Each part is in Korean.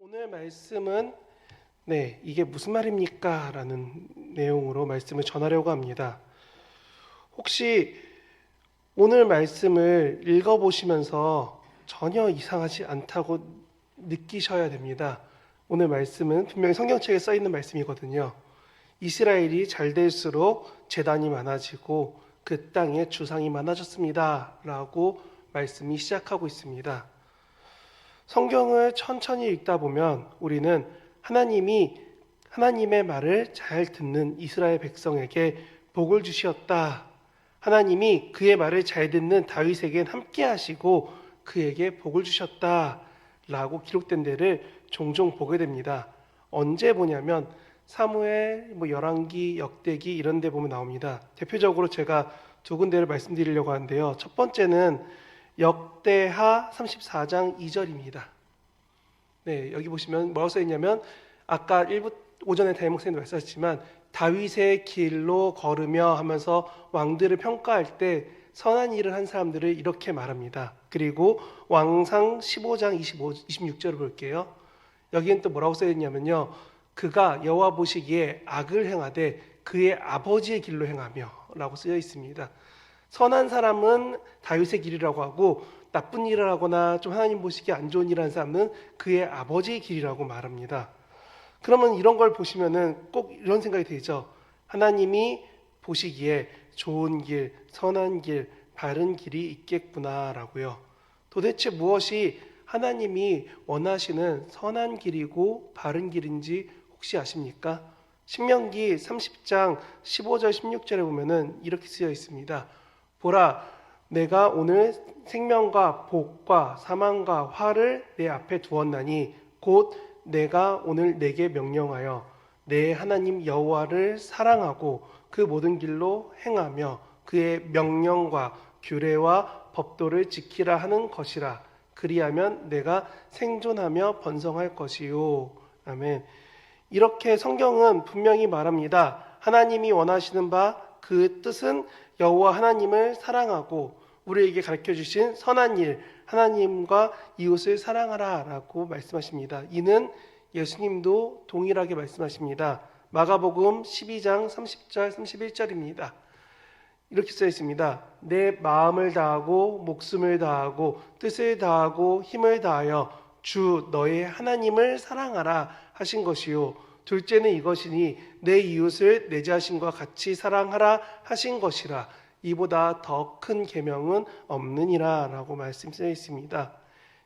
오늘 말씀은 이게 무슨 말입니까? 라는 내용으로 말씀을 전하려고 합니다. 혹시 오늘 말씀을 읽어보시면서 전혀 이상하지 않다고 느끼셔야 됩니다. 오늘 말씀은 분명히 성경책에 써 있는 말씀이거든요. 이스라엘이 잘 될수록 재단이 많아지고 그 땅에 주상이 많아졌습니다. 라고 말씀이 시작하고 있습니다. 성경을 천천히 읽다 보면 우리는 하나님의 말을 잘 듣는 이스라엘 백성에게 복을 주시었다. 하나님이 그의 말을 잘 듣는 다윗에겐 함께 하시고 그에게 복을 주셨다. 라고 기록된 데를 종종 보게 됩니다. 언제 보냐면 사무엘, 열왕기, 역대기 이런 데 보면 나옵니다. 대표적으로 제가 두 군데를 말씀드리려고 하는데요. 첫 번째는 역대하 34장 2절입니다. 여기 보시면 뭐라고 써 있냐면 아까 오전에 다임 목사님도 말씀하셨지만 다윗의 길로 걸으며 하면서 왕들을 평가할 때 선한 일을 한 사람들을 이렇게 말합니다. 그리고 왕상 15장 26절을 볼게요. 여기엔 또 뭐라고 써 있냐면요. 그가 여호와 보시기에 악을 행하되 그의 아버지의 길로 행하며 라고 쓰여 있습니다. 선한 사람은 다윗의 길이라고 하고 나쁜 일을 하거나 좀 하나님 보시기에 안 좋은 일을 하는 사람은 그의 아버지의 길이라고 말합니다. 그러면 이런 걸 보시면은 꼭 이런 생각이 들죠. 하나님이 보시기에 좋은 길, 선한 길, 바른 길이 있겠구나라고요. 도대체 무엇이 하나님이 원하시는 선한 길이고 바른 길인지 혹시 아십니까? 신명기 30장 15절 16절에 보면은 이렇게 쓰여 있습니다. 보라, 내가 오늘 생명과 복과 사망과 화를 내 앞에 두었나니 곧 내가 오늘 내게 명령하여 내 하나님 여호와를 사랑하고 그 모든 길로 행하며 그의 명령과 규례와 법도를 지키라 하는 것이라. 그리하면 내가 생존하며 번성할 것이요. 아멘. 이렇게 성경은 분명히 말합니다. 하나님이 원하시는 바 그 뜻은 여호와 하나님을 사랑하고 우리에게 가르쳐 주신 선한 일, 하나님과 이웃을 사랑하라 라고 말씀하십니다. 이는 예수님도 동일하게 말씀하십니다. 마가복음 12장 30절 31절입니다. 이렇게 써 있습니다. 내 마음을 다하고 목숨을 다하고 뜻을 다하고 힘을 다하여 주 너의 하나님을 사랑하라 하신 것이요. 둘째는 이것이니 내 이웃을 내 자신과 같이 사랑하라 하신 것이라. 이보다 더 큰 계명은 없느니라 라고 말씀 쓰여 있습니다.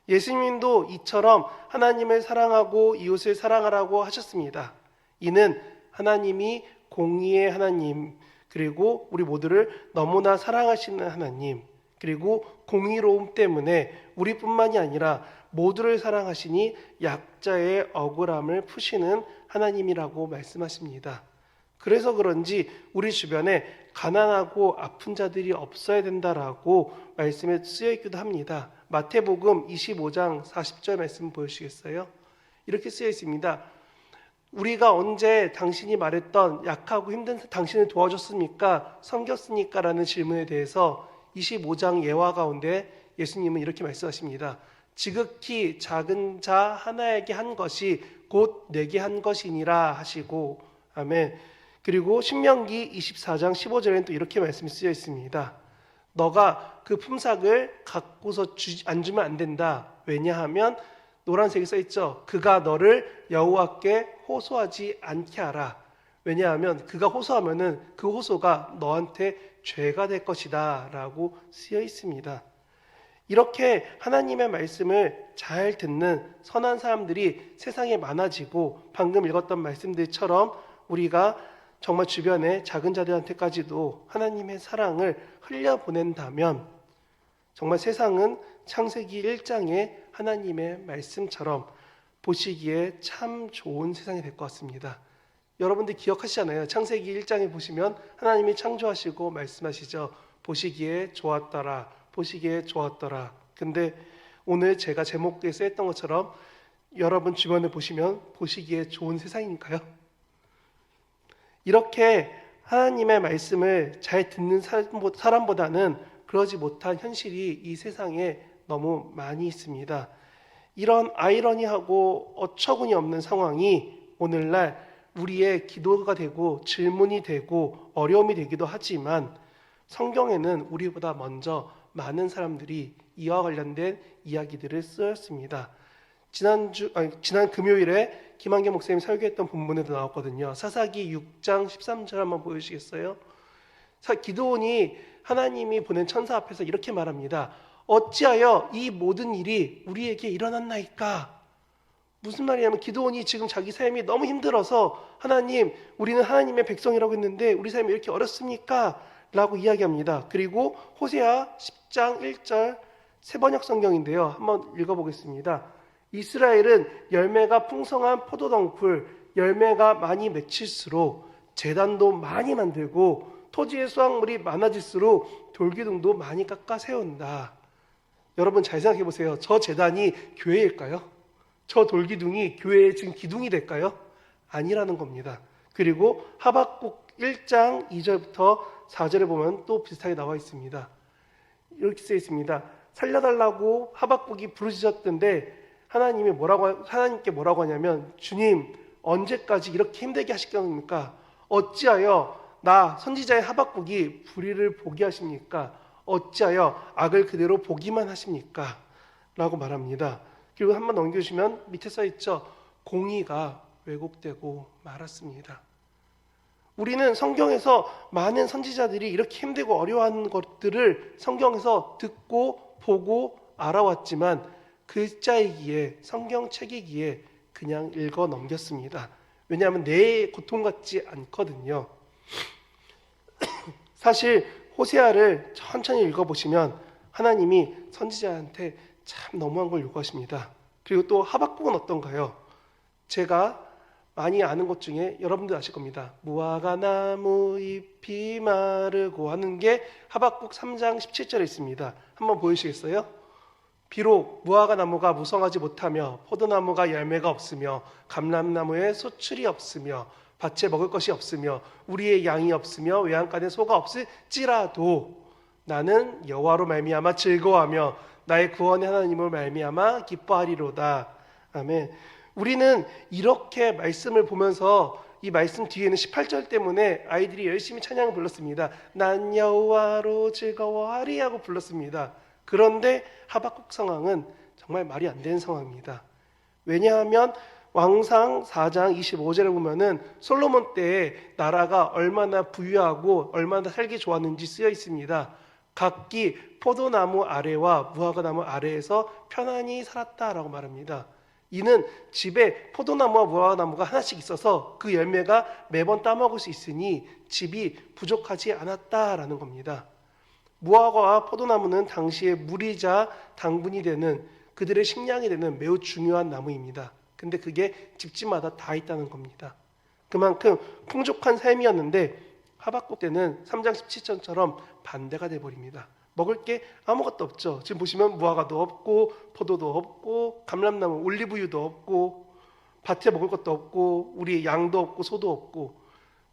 예수님도 이처럼 하나님을 사랑하고 이웃을 사랑하라고 하셨습니다. 이는 하나님이 공의의 하나님, 그리고 우리 모두를 너무나 사랑하시는 하나님, 그리고 공의로움 때문에 우리뿐만이 아니라 모두를 사랑하시니 약자의 억울함을 푸시는 하나님이라고 말씀하십니다. 그래서 그런지 우리 주변에 가난하고 아픈 자들이 없어야 된다라고 말씀에 쓰여 있기도 합니다. 마태복음 25장 40절 말씀 보여주시겠어요? 이렇게 쓰여 있습니다. 우리가 언제 당신이 말했던 약하고 힘든 당신을 도와줬습니까? 섬겼습니까? 라는 질문에 대해서 25장 예화 가운데 예수님은 이렇게 말씀하십니다. 지극히 작은 자 하나에게 한 것이 곧 내게 한 것이니라 하시고, 아멘. 그리고 신명기 24장 15절에는 또 이렇게 말씀이 쓰여 있습니다. 너가 그 품삯을 갖고서 안 주면 안 된다. 왜냐하면 노란색이 써 있죠. 그가 너를 여호와께 호소하지 않게 하라. 왜냐하면 그가 호소하면은 그 호소가 너한테 죄가 될 것이다 라고 쓰여 있습니다. 이렇게 하나님의 말씀을 잘 듣는 선한 사람들이 세상에 많아지고 방금 읽었던 말씀들처럼 우리가 정말 주변의 작은 자들한테까지도 하나님의 사랑을 흘려보낸다면 정말 세상은 창세기 1장의 하나님의 말씀처럼 보시기에 참 좋은 세상이 될 것 같습니다. 여러분들 기억하시잖아요. 창세기 1장에 보시면 하나님이 창조하시고 말씀하시죠. 보시기에 좋았더라. 보시기에 좋았더라. 근데 오늘 제가 제목에 쓰였던 것처럼 여러분 주변에 보시면 보시기에 좋은 세상인가요? 이렇게 하나님의 말씀을 잘 듣는 사람보다는 그러지 못한 현실이 이 세상에 너무 많이 있습니다. 이런 아이러니하고 어처구니 없는 상황이 오늘날 우리의 기도가 되고 질문이 되고 어려움이 되기도 하지만 성경에는 우리보다 먼저 많은 사람들이 이와 관련된 이야기들을 쓰였습니다. 지난 금요일에 김한계 목사님 설교했던 본문에도 나왔거든요. 사사기 6장 13절 한번 보여주시겠어요? 기드온이 하나님이 보낸 천사 앞에서 이렇게 말합니다. 어찌하여 이 모든 일이 우리에게 일어났나이까? 무슨 말이냐면 기드온이 지금 자기 삶이 너무 힘들어서 하나님, 우리는 하나님의 백성이라고 했는데 우리 삶이 이렇게 어렵습니까? 라고 이야기합니다. 그리고 호세아 10장 1절 새번역 성경인데요. 한번 읽어보겠습니다. 이스라엘은 열매가 풍성한 포도덩풀, 열매가 많이 맺힐수록 제단도 많이 만들고 토지의 수확물이 많아질수록 돌기둥도 많이 깎아 세운다. 여러분 잘 생각해 보세요. 저 제단이 교회일까요? 저 돌기둥이 교회의 지금 기둥이 될까요? 아니라는 겁니다. 그리고 하박국 1장 2절부터 4절에 보면 또 비슷하게 나와 있습니다. 이렇게 쓰여 있습니다. 살려달라고 하박국이 부르짖었던데 하나님께 뭐라고 하냐면 주님 언제까지 이렇게 힘들게 하실 겁니까? 어찌하여 나 선지자의 하박국이 불의를 보게 하십니까? 어찌하여 악을 그대로 보기만 하십니까? 라고 말합니다. 그리고 한번 넘겨주시면 밑에 써있죠. 공의가 왜곡되고 말았습니다. 우리는 성경에서 많은 선지자들이 이렇게 힘들고 어려워하는 것들을 성경에서 듣고 보고 알아왔지만 글자이기에 성경책이기에 그냥 읽어 넘겼습니다. 왜냐하면 내 고통 같지 않거든요. 사실 호세아를 천천히 읽어보시면 하나님이 선지자한테 참 너무한 걸 요구하십니다. 그리고 또 하박국은 어떤가요? 제가 많이 아는 것 중에 여러분들 아실 겁니다. 무화과 나무 잎이 마르고 하는 게 하박국 3장 17절에 있습니다. 한번 보여주시겠어요? 비록 무화과 나무가 무성하지 못하며 포도나무가 열매가 없으며 감람나무에 소출이 없으며 밭에 먹을 것이 없으며 우리의 양이 없으며 외양간에 소가 없을지라도 나는 여호와로 말미암아 즐거워하며 나의 구원의 하나님을 말미암아 기뻐하리로다. 아멘. 우리는 이렇게 말씀을 보면서 이 말씀 뒤에는 18절 때문에 아이들이 열심히 찬양을 불렀습니다. 난 여호와로 즐거워하리 하고 불렀습니다. 그런데 하박국 상황은 정말 말이 안 되는 상황입니다. 왜냐하면 왕상 4장 25절에 보면은 솔로몬 때에 나라가 얼마나 부유하고 얼마나 살기 좋았는지 쓰여 있습니다. 각기 포도나무 아래와 무화과나무 아래에서 편안히 살았다라고 말합니다. 이는 집에 포도나무와 무화과나무가 하나씩 있어서 그 열매가 매번 따먹을 수 있으니 집이 부족하지 않았다라는 겁니다. 무화과와 포도나무는 당시에 물이자 당분이 되는 그들의 식량이 되는 매우 중요한 나무입니다. 근데 그게 집집마다 다 있다는 겁니다. 그만큼 풍족한 삶이었는데 하박국 때는 3장 17절처럼 반대가 돼버립니다. 먹을 게 아무것도 없죠. 지금 보시면 무화과도 없고 포도도 없고 감람나무 올리브유도 없고 밭에 먹을 것도 없고 우리 양도 없고 소도 없고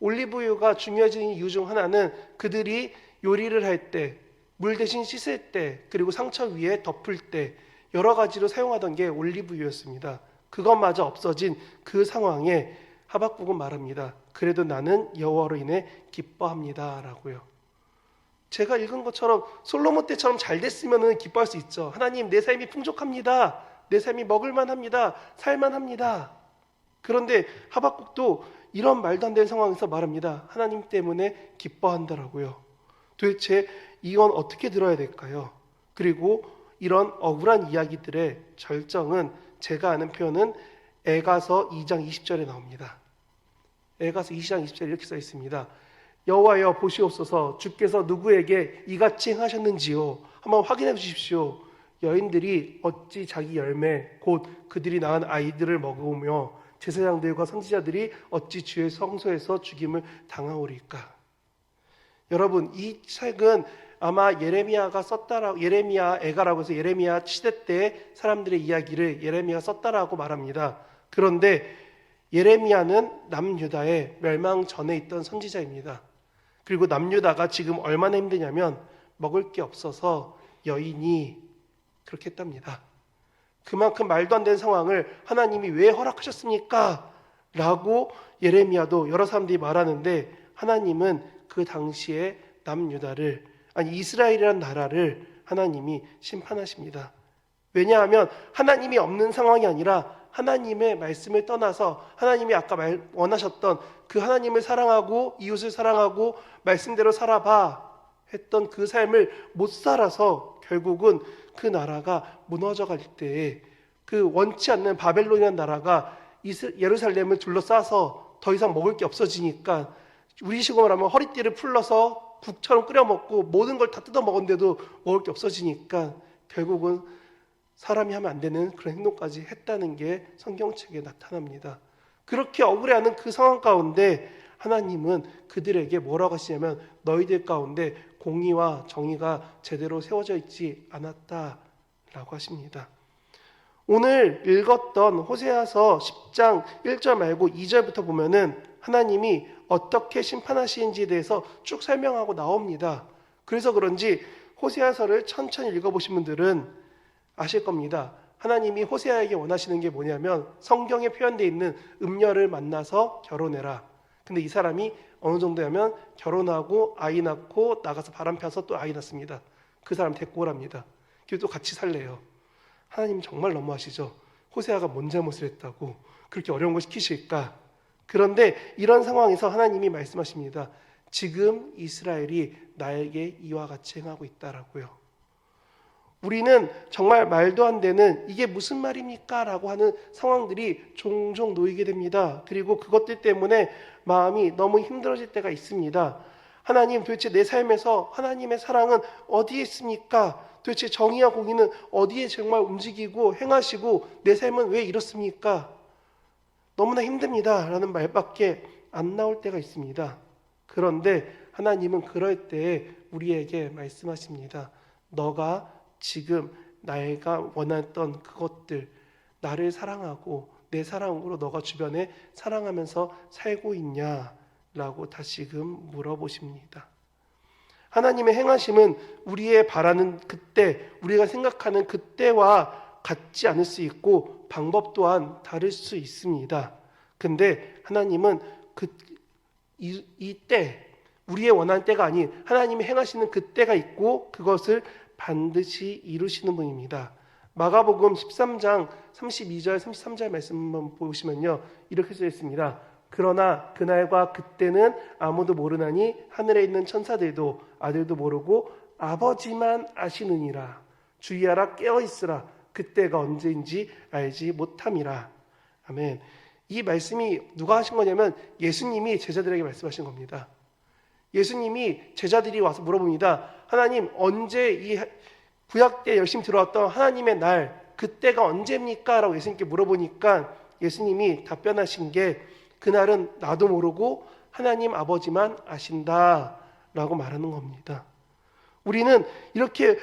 올리브유가 중요해지는 이유 중 하나는 그들이 요리를 할 때, 물 대신 씻을 때, 그리고 상처 위에 덮을 때 여러 가지로 사용하던 게 올리브유였습니다. 그것마저 없어진 그 상황에 하박국은 말합니다. 그래도 나는 여호와로 인해 기뻐합니다 라고요. 제가 읽은 것처럼 솔로몬 때처럼 잘 됐으면 기뻐할 수 있죠. 하나님 내 삶이 풍족합니다. 내 삶이 먹을만합니다. 살만합니다. 그런데 하박국도 이런 말도 안 되는 상황에서 말합니다. 하나님 때문에 기뻐한다라고요. 도대체 이건 어떻게 들어야 될까요? 그리고 이런 억울한 이야기들의 절정은 제가 아는 표현은 에가서 2장 20절에 나옵니다. 에가서 2장 20절에 이렇게 써 있습니다. 여호와여 보시옵소서 주께서 누구에게 이같이 행하셨는지요. 한번 확인해 주십시오. 여인들이 어찌 자기 열매 곧 그들이 낳은 아이들을 먹으며 제사장들과 선지자들이 어찌 주의 성소에서 죽임을 당하오리까. 여러분 이 책은 아마 예레미야가 썼다라고 예레미야 애가라고 해서 예레미야 시대 때 사람들의 이야기를 예레미야가 썼다라고 말합니다. 그런데 예레미야는 남유다의 멸망 전에 있던 선지자입니다. 그리고 남유다가 지금 얼마나 힘드냐면 먹을 게 없어서 여인이 그렇게 했답니다. 그만큼 말도 안 되는 상황을 하나님이 왜 허락하셨습니까? 라고 예레미야도 여러 사람들이 말하는데, 하나님은 그 당시에 남유다를, 아니 이스라엘이라는 나라를 하나님이 심판하십니다. 왜냐하면 하나님이 없는 상황이 아니라 하나님의 말씀을 떠나서 하나님이 아까 원하셨던 그 하나님을 사랑하고 이웃을 사랑하고 말씀대로 살아봐 했던 그 삶을 못 살아서 결국은 그 나라가 무너져 갈 때에 그 원치 않는 바벨론이라는 나라가 예루살렘을 둘러싸서 더 이상 먹을 게 없어지니까, 우리식으로 말하면 허리띠를 풀러서 국처럼 끓여 먹고 모든 걸 다 뜯어 먹었는데도 먹을 게 없어지니까 결국은 사람이 하면 안 되는 그런 행동까지 했다는 게 성경책에 나타납니다. 그렇게 억울해하는 그 상황 가운데 하나님은 그들에게 뭐라고 하시냐면, 너희들 가운데 공의와 정의가 제대로 세워져 있지 않았다라고 하십니다. 오늘 읽었던 호세아서 10장 1절 말고 2절부터 보면은 하나님이 어떻게 심판하시는지에 대해서 쭉 설명하고 나옵니다. 그래서 그런지 호세아서를 천천히 읽어보신 분들은 아실 겁니다. 하나님이 호세아에게 원하시는 게 뭐냐면, 성경에 표현되어 있는 음녀를 만나서 결혼해라. 근데 이 사람이 어느 정도냐면 결혼하고 아이 낳고 나가서 바람 펴서 또 아이 낳습니다. 그 사람 데리고 오랍니다. 그리고 또 같이 살래요. 하나님 정말 너무하시죠. 호세아가 뭔 잘못을 했다고 그렇게 어려운 걸 시키실까? 그런데 이런 상황에서 하나님이 말씀하십니다. 지금 이스라엘이 나에게 이와 같이 행하고 있다라고요. 우리는 정말 말도 안 되는 이게 무슨 말입니까? 라고 하는 상황들이 종종 놓이게 됩니다. 그리고 그것들 때문에 마음이 너무 힘들어질 때가 있습니다. 하나님, 도대체 내 삶에서 하나님의 사랑은 어디에 있습니까? 도대체 정의와 공의는 어디에 정말 움직이고 행하시고 내 삶은 왜 이렇습니까? 너무나 힘듭니다 라는 말밖에 안 나올 때가 있습니다. 그런데 하나님은 그럴 때에 우리에게 말씀하십니다. 너가 지금 내가 원했던 그것들, 나를 사랑하고 내 사랑으로 너가 주변에 사랑하면서 살고 있냐라고 다시금 물어보십니다. 하나님의 행하심은 우리의 바라는 그때, 우리가 생각하는 그때와 같지 않을 수 있고 방법 또한 다를 수 있습니다. 근데 하나님은 이 때, 우리의 원하는 때가 아닌 하나님이 행하시는 그때가 있고 그것을 반드시 이루시는 분입니다. 마가복음 13장 32절 33절 말씀 한번 보시면요, 이렇게 써 있습니다. 그러나 그날과 그때는 아무도 모르나니 하늘에 있는 천사들도 아들도 모르고 아버지만 아시느니라. 주의하라, 깨어있으라. 그때가 언제인지 알지 못함이라. 아멘. 이 말씀이 누가 하신 거냐면 예수님이 제자들에게 말씀하신 겁니다. 예수님이 제자들이 와서 물어봅니다. 하나님, 언제 이 구약 때 열심히 들어왔던 하나님의 날, 그때가 언제입니까? 라고 예수님께 물어보니까 예수님이 답변하신 게, 그날은 나도 모르고 하나님 아버지만 아신다 라고 말하는 겁니다. 우리는 이렇게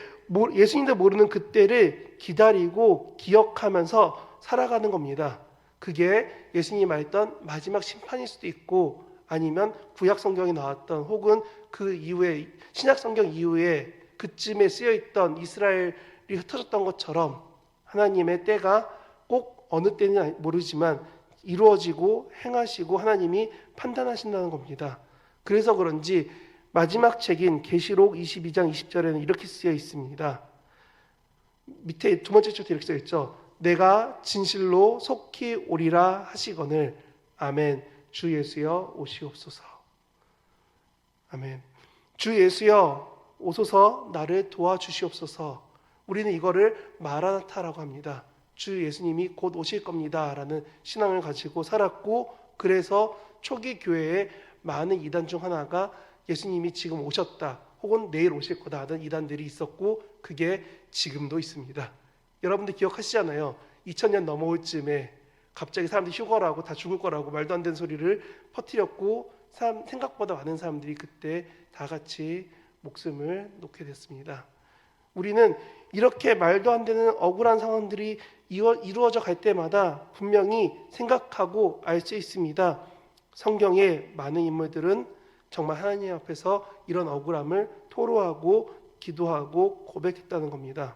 예수님도 모르는 그때를 기다리고 기억하면서 살아가는 겁니다. 그게 예수님이 말했던 마지막 심판일 수도 있고, 아니면 구약 성경에 나왔던, 혹은 그 이후에 신약 성경 이후에 그쯤에 쓰여 있던 이스라엘이 흩어졌던 것처럼 하나님의 때가 꼭 어느 때는 모르지만 이루어지고 행하시고 하나님이 판단하신다는 겁니다. 그래서 그런지 마지막 책인 계시록 22장 20절에는 이렇게 쓰여 있습니다. 밑에 두 번째 줄에 이렇게 써 있죠. 내가 진실로 속히 오리라 하시거늘 아멘. 주 예수여 오시옵소서. 아멘. 주 예수여 오소서, 나를 도와주시옵소서. 우리는 이거를 마라나타라고 합니다. 주 예수님이 곧 오실 겁니다 라는 신앙을 가지고 살았고, 그래서 초기 교회에 많은 이단 중 하나가 예수님이 지금 오셨다 혹은 내일 오실 거다 하는 이단들이 있었고, 그게 지금도 있습니다. 여러분들 기억하시잖아요. 2000년 넘어올 쯤에 갑자기 사람들이 휴거라고 다 죽을 거라고 말도 안 되는 소리를 퍼뜨렸고, 생각보다 많은 사람들이 그때 다 같이 목숨을 놓게 됐습니다. 우리는 이렇게 말도 안 되는 억울한 상황들이 이루어져 갈 때마다 분명히 생각하고 알 수 있습니다. 성경의 많은 인물들은 정말 하나님 앞에서 이런 억울함을 토로하고 기도하고 고백했다는 겁니다.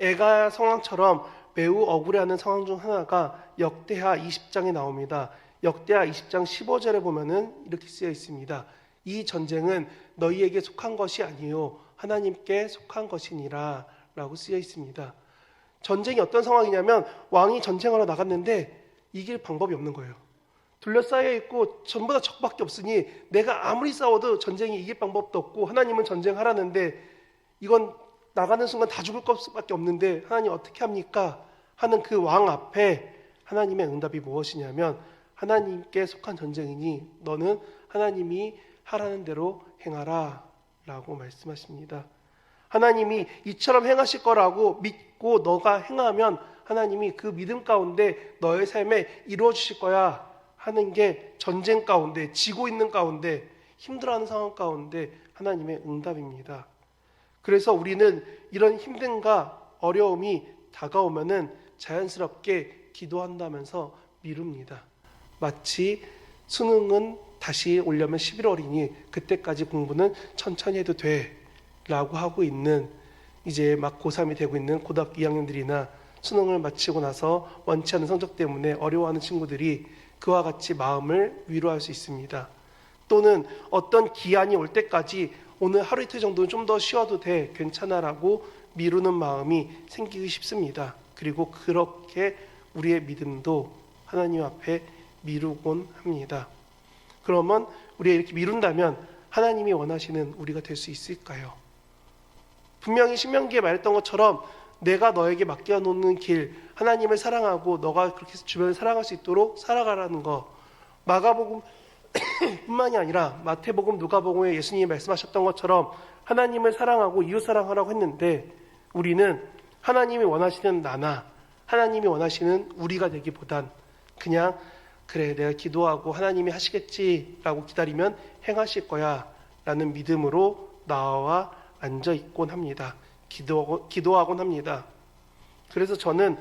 애가 상황처럼 매우 억울해하는 상황 중 하나가 역대하 20장에 나옵니다. 역대하 20장 15절에 보면은 이렇게 쓰여 있습니다. 이 전쟁은 너희에게 속한 것이 아니요 하나님께 속한 것이니라 라고 쓰여 있습니다. 전쟁이 어떤 상황이냐면 왕이 전쟁하러 나갔는데 이길 방법이 없는 거예요. 둘러싸여 있고 전부 다 적밖에 없으니 내가 아무리 싸워도 전쟁이 이길 방법도 없고 하나님은 전쟁하라는데 이건 나가는 순간 다 죽을 것밖에 없는데 하나님 어떻게 합니까? 하는 그 왕 앞에 하나님의 응답이 무엇이냐면 하나님께 속한 전쟁이니 너는 하나님이 하라는 대로 행하라 라고 말씀하십니다. 하나님이 이처럼 행하실 거라고 믿고 너가 행하면 하나님이 그 믿음 가운데 너의 삶에 이루어 주실 거야 하는 게 전쟁 가운데 지고 있는 가운데 힘들어하는 상황 가운데 하나님의 응답입니다. 그래서 우리는 이런 힘듦과 어려움이 다가오면은 자연스럽게 기도한다면서 미룹니다. 마치 수능은 다시 오려면 11월이니 그때까지 공부는 천천히 해도 돼 라고 하고 있는 이제 막 고3이 되고 있는 고등학교 2학년들이나 수능을 마치고 나서 원치 않는 성적 때문에 어려워하는 친구들이 그와 같이 마음을 위로할 수 있습니다. 또는 어떤 기한이 올 때까지 오늘 하루 이틀 정도는 좀 더 쉬어도 돼 괜찮아라고 미루는 마음이 생기기 쉽습니다. 그리고 그렇게 우리의 믿음도 하나님 앞에 미루곤 합니다. 그러면 우리가 이렇게 미룬다면 하나님이 원하시는 우리가 될 수 있을까요? 분명히 신명기에 말했던 것처럼 내가 너에게 맡겨놓는 길, 하나님을 사랑하고 너가 그렇게 주변을 사랑할 수 있도록 살아가라는 거. 마가복음 뿐만이 아니라 마태복음, 누가복음에 예수님이 말씀하셨던 것처럼 하나님을 사랑하고 이웃 사랑하라고 했는데 우리는 하나님이 원하시는 나나 하나님이 원하시는 우리가 되기보단 그냥 그래 내가 기도하고 하나님이 하시겠지라고 기다리면 행하실 거야 라는 믿음으로 나와 앉아있곤 합니다. 기도하곤 합니다. 그래서 저는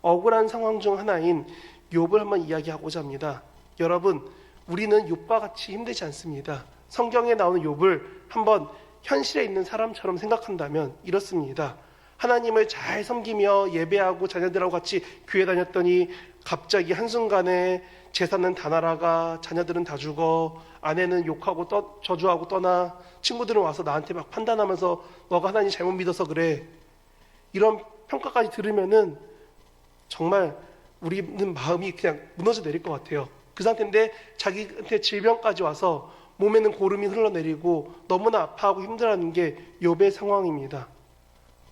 억울한 상황 중 하나인 욥을 한번 이야기하고자 합니다. 여러분, 우리는 욥과 같이 힘들지 않습니다. 성경에 나오는 욥을 한번 현실에 있는 사람처럼 생각한다면 이렇습니다. 하나님을 잘 섬기며 예배하고 자녀들하고 같이 교회 다녔더니 갑자기 한순간에 재산은 다 날아가, 자녀들은 다 죽어, 아내는 욕하고 저주하고 떠나, 친구들은 와서 나한테 막 판단하면서 너가 하나님 잘못 믿어서 그래. 이런 평가까지 들으면은 정말 우리는 마음이 그냥 무너져 내릴 것 같아요. 그 상태인데 자기한테 질병까지 와서 몸에는 고름이 흘러내리고 너무나 아파하고 힘들어하는 게 욥의 상황입니다.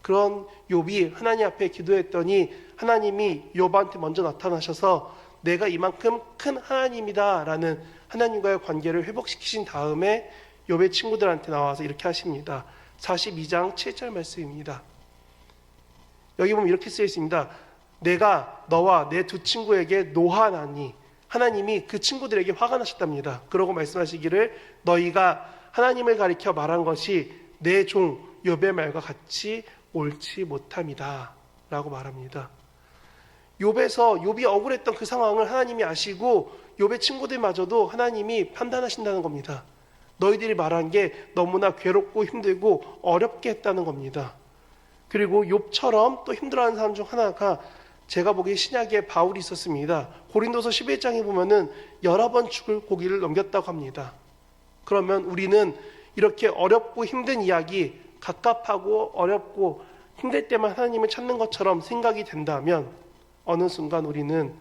그런 욥이 하나님 앞에 기도했더니 하나님이 욥한테 먼저 나타나셔서 내가 이만큼 큰 하나님이다 라는 하나님과의 관계를 회복시키신 다음에 욥의 친구들한테 나와서 이렇게 하십니다. 42장 7절 말씀입니다. 여기 보면 이렇게 쓰여 있습니다. 내가 너와 내 두 친구에게 노하나니, 하나님이 그 친구들에게 화가 나셨답니다. 그러고 말씀하시기를 너희가 하나님을 가리켜 말한 것이 내 종 욥의 말과 같이 옳지 못함이다 라고 말합니다. 욥이 억울했던 그 상황을 하나님이 아시고 욥의 친구들마저도 하나님이 판단하신다는 겁니다. 너희들이 말한 게 너무나 괴롭고 힘들고 어렵게 했다는 겁니다. 그리고 욥처럼 또 힘들어하는 사람 중 하나가 제가 보기에 신약에 바울이 있었습니다. 고린도서 11장에 보면은 여러 번 죽을 고기를 넘겼다고 합니다. 그러면 우리는 이렇게 어렵고 힘든 이야기, 갑갑하고 어렵고 힘들 때만 하나님을 찾는 것처럼 생각이 된다면 어느 순간 우리는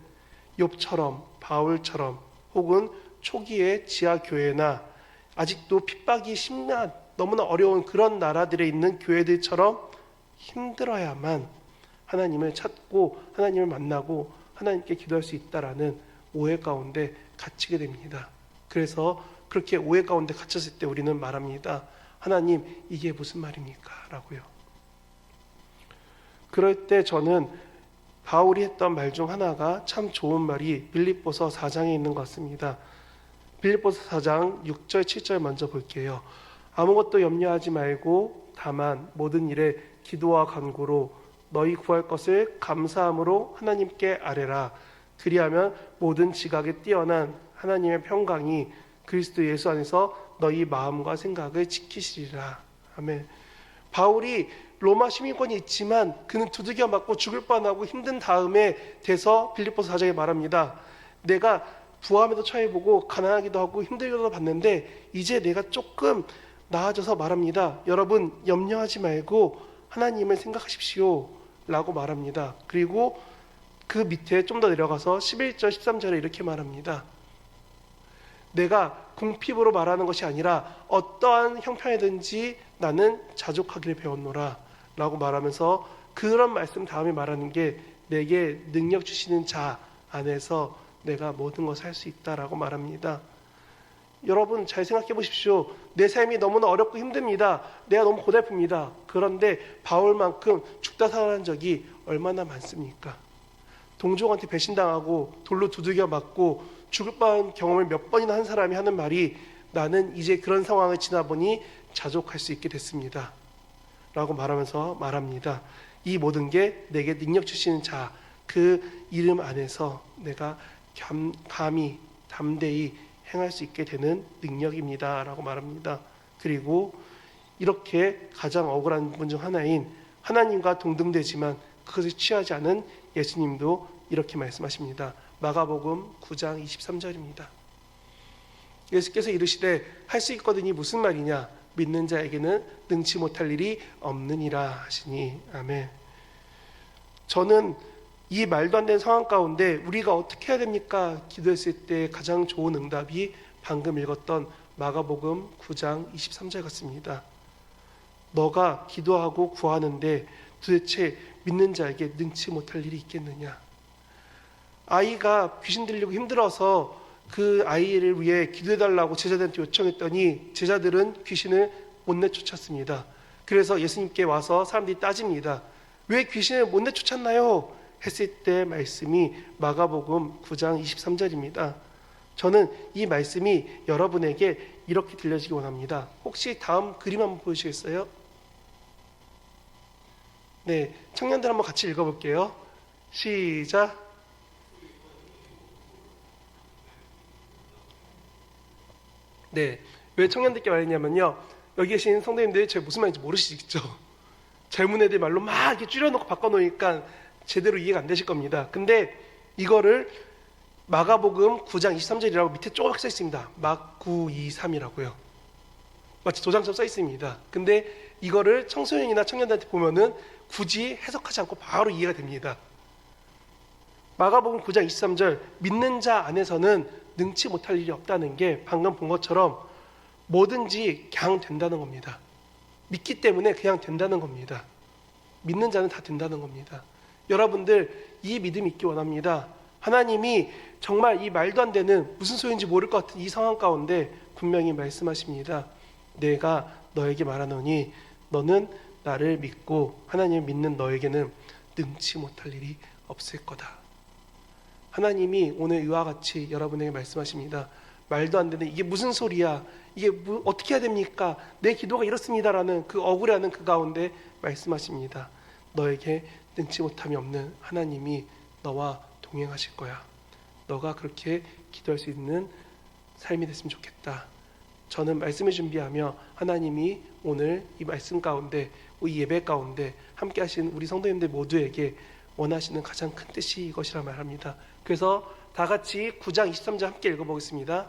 욥처럼 바울처럼 혹은 초기의 지하교회나 아직도 핍박이 심한 너무나 어려운 그런 나라들에 있는 교회들처럼 힘들어야만 하나님을 찾고 하나님을 만나고 하나님께 기도할 수 있다라는 오해 가운데 갇히게 됩니다. 그래서 그렇게 오해 가운데 갇혔을 때 우리는 말합니다. 하나님 이게 무슨 말입니까? 라고요. 그럴 때 저는 바울이 했던 말 중 하나가 참 좋은 말이 빌립보서 4장에 있는 것 같습니다. 빌립보서 4장 6절 7절 먼저 볼게요. 아무것도 염려하지 말고 다만 모든 일에 기도와 간구로 너희 구할 것을 감사함으로 하나님께 아뢰라. 그리하면 모든 지각에 뛰어난 하나님의 평강이 그리스도 예수 안에서 너희 마음과 생각을 지키시리라. 아멘. 바울이 로마 시민권이 있지만 그는 두들겨 맞고 죽을 뻔하고 힘든 다음에 돼서 빌립보서 4장에 말합니다. 내가 부함에도 처해보고 가난하기도 하고 힘들기도 봤는데 이제 내가 조금 나아져서 말합니다. 여러분 염려하지 말고 하나님을 생각하십시오 라고 말합니다. 그리고 그 밑에 좀 더 내려가서 11절 13절에 이렇게 말합니다. 내가 궁핍으로 말하는 것이 아니라 어떠한 형편이든지 나는 자족하기를 배웠노라 라고 말하면서 그런 말씀 다음에 말하는 게 내게 능력 주시는 자 안에서 내가 모든 것을 할 수 있다라고 말합니다. 여러분 잘 생각해 보십시오. 내 삶이 너무나 어렵고 힘듭니다. 내가 너무 고달픕니다. 그런데 바울만큼 죽다 살아난 적이 얼마나 많습니까? 동족한테 배신당하고 돌로 두들겨 맞고 죽을 뻔한 경험을 몇 번이나 한 사람이 하는 말이 나는 이제 그런 상황을 지나보니 자족할 수 있게 됐습니다 라고 말하면서 말합니다. 이 모든 게 내게 능력 주시는 자, 그 이름 안에서 내가 감히 담대히 행할 수 있게 되는 능력입니다 라고 말합니다. 그리고 이렇게 가장 억울한 분 중 하나인 하나님과 동등되지만 그것을 취하지 않은 예수님도 이렇게 말씀하십니다. 마가복음 9장 23절입니다. 예수께서 이르시되 할 수 있거든이 무슨 말이냐? 믿는 자에게는 능치 못할 일이 없느니라 하시니. 아멘. 저는 이 말도 안 되는 상황 가운데 우리가 어떻게 해야 됩니까? 기도했을 때 가장 좋은 응답이 방금 읽었던 마가복음 9장 23절 같습니다. 너가 기도하고 구하는데 도대체 믿는 자에게 능치 못할 일이 있겠느냐? 아이가 귀신 들리고 힘들어서 그 아이를 위해 기도해달라고 제자들한테 요청했더니 제자들은 귀신을 못 내쫓았습니다. 그래서 예수님께 와서 사람들이 따집니다. 왜 귀신을 못 내쫓았나요? 했을 때 말씀이 마가복음 9장 23절입니다. 저는 이 말씀이 여러분에게 이렇게 들려지기 원합니다. 혹시 다음 그림 한번 보여주시겠어요? 네, 청년들 한번 같이 읽어볼게요. 시작. 네, 왜 청년들께 말했냐면요. 여기 계신 성도님들이 제가 무슨 말인지 모르시죠? 젊은 애들 말로 막 이렇게 줄여놓고 바꿔놓으니까 제대로 이해가 안 되실 겁니다. 근데 이거를 마가복음 9장 23절이라고 밑에 쪼그랗게 써 있습니다. 막 9, 2, 3이라고요. 마치 도장처럼 써 있습니다. 근데 이거를 청소년이나 청년들한테 보면은 굳이 해석하지 않고 바로 이해가 됩니다. 마가복음 9장 23절 믿는 자 안에서는 능치 못할 일이 없다는 게 방금 본 것처럼 뭐든지 그냥 된다는 겁니다. 믿기 때문에 그냥 된다는 겁니다. 믿는 자는 다 된다는 겁니다. 여러분들 이 믿음이 있기 원합니다. 하나님이 정말 이 말도 안 되는 무슨 소리인지 모를 것 같은 이 상황 가운데 분명히 말씀하십니다. 내가 너에게 말하노니 너는 나를 믿고 하나님을 믿는 너에게는 능치 못할 일이 없을 거다. 하나님이 오늘 이와 같이 여러분에게 말씀하십니다. 말도 안 되는 이게 무슨 소리야? 이게 어떻게 해야 됩니까? 내 기도가 이렇습니다라는 그 억울해하는 그 가운데 말씀하십니다. 너에게 능치 못함이 없는 하나님이 너와 동행하실 거야. 너가 그렇게 기도할 수 있는 삶이 됐으면 좋겠다. 저는 말씀을 준비하며 하나님이 오늘 이 말씀 가운데 이 예배 가운데 함께 하신 우리 성도님들 모두에게 원하시는 가장 큰 뜻이 이것이라 말합니다. 그래서 다 같이 9장 23절 함께 읽어보겠습니다.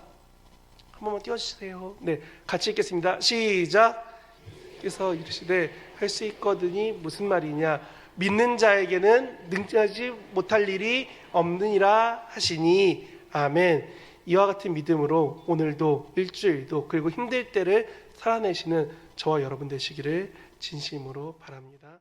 한 번만 띄워주세요. 네, 같이 읽겠습니다. 시작. 그래서 이르시되 할 수 있거든이 무슨 말이냐? 믿는 자에게는 능하지 못할 일이 없느니라 하시니. 아멘. 이와 같은 믿음으로 오늘도 일주일도 그리고 힘들 때를 살아내시는 저와 여러분 되시기를 진심으로 바랍니다.